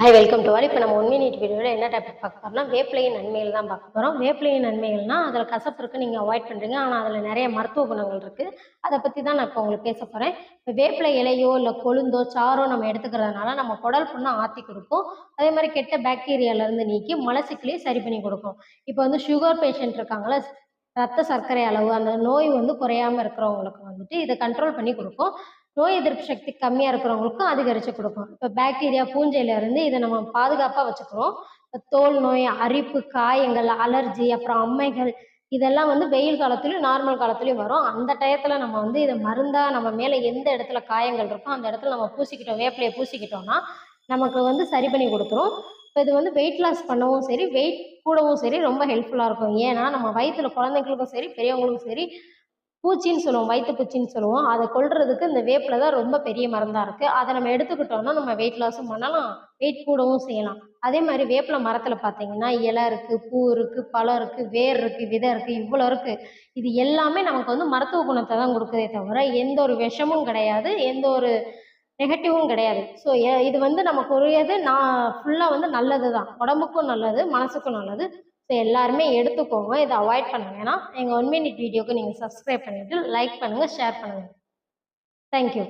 Hi welcome to all. இப்போ நம்ம 1 minute வீடியோவில் என்ன டாபிக் பார்க்க போகிறோம்னா வேப்பிலையின் நன்மைகள் தான் பார்க்க போகிறோம். வேப்பிலையின் நன்மைகள்னா அதில் கசப்பு இருக்குது, நீங்கள் அவாய்ட் பண்ணுறீங்க. ஆனால் அதில் நிறைய மருத்துவ குணங்கள் இருக்குது. அதை பற்றி தான் நான் இப்போ உங்களுக்கு பேச போகிறேன். இப்போ வேப்பிலை இலையோ இல்லை கொழுந்தோ சாறோ நம்ம எடுத்துக்கிறதுனால நம்ம குடல் புண்ணை ஆற்றி கொடுக்கும். அதே மாதிரி கெட்ட பாக்டீரியாவிலேருந்து நீக்கி மலச்சிக்கலையும் சரி பண்ணி கொடுக்கும். இப்போ வந்து சுகர் பேஷண்ட் இருக்காங்களா, ரத்த சர்க்கரை அளவு அந்த நோய் வந்து குறையாமல் இருக்கிறவங்களுக்கு வந்துட்டு இதை கண்ட்ரோல் பண்ணி கொடுக்கும். நோய் எதிர்ப்பு சக்தி கம்மியாக இருக்கிறவங்களுக்கும் அதிகரித்து கொடுக்கும். இப்போ பாக்டீரியா பூஞ்சையிலேருந்து இதை நம்ம பாதுகாப்பாக வச்சுக்கிறோம். இப்போ தோல் நோய், அரிப்பு, காயங்கள், அலர்ஜி, அப்புறம் அம்மைகள் இதெல்லாம் வந்து வெயில் காலத்துலையும் நார்மல் காலத்துலையும் வரும். அந்த டயத்தில் நம்ம வந்து இதை மருந்தாக நம்ம மேலே எந்த இடத்துல காயங்கள் இருக்கோ அந்த இடத்துல நம்ம பூசிக்கிட்டோம், வேப்பிலையை பூசிக்கிட்டோம்னா நமக்கு வந்து சரி பண்ணி கொடுத்துரும். இப்போ இது வந்து வெயிட் லாஸ் பண்ணவும் சரி, வெயிட் கூடவும் சரி ரொம்ப ஹெல்ப்ஃபுல்லாக இருக்கும். ஏன்னா நம்ம வயிற்றுல குழந்தைங்களுக்கும் சரி பெரியவங்களுக்கும் சரி பூச்சின்னு சொல்லுவோம், வயிற்று பூச்சின்னு சொல்லுவோம். அதை கொல்றதுக்கு இந்த வேப்பில தான் ரொம்ப பெரிய மருந்தாக இருக்குது. அதை நம்ம எடுத்துக்கிட்டோம்னா நம்ம வெயிட் லாஸும் பண்ணலாம், வெயிட் கூடவும் செய்யலாம். அதே மாதிரி வேப்பில மரத்தில் பார்த்தீங்கன்னா இலை இருக்குது, பூ இருக்குது, பழம் இருக்குது, வேர் இருக்குது, விதை இருக்குது, இவ்வளோ இருக்குது. இது எல்லாமே நமக்கு வந்து மருத்துவ குணத்தை தான் கொடுக்குதே தவிர எந்த ஒரு விஷமும் கிடையாது, எந்த ஒரு நெகட்டிவும் கிடையாது. ஸோ இது வந்து நமக்கு உரியது. நான் ஃபுல்லாக வந்து நல்லது தான், உடம்புக்கும் நல்லது, மனசுக்கும் நல்லது. ஸோ எல்லாருமே எடுத்துக்கோங்க, இதை அவாய்ட் பண்ண வேணாம். எங்கள் 1 மினிட் வீடியோக்கு நீங்கள் சப்ஸ்கிரைப் பண்ணிவிட்டு லைக் பண்ணுங்கள், ஷேர் பண்ணுங்கள். தேங்க்யூ.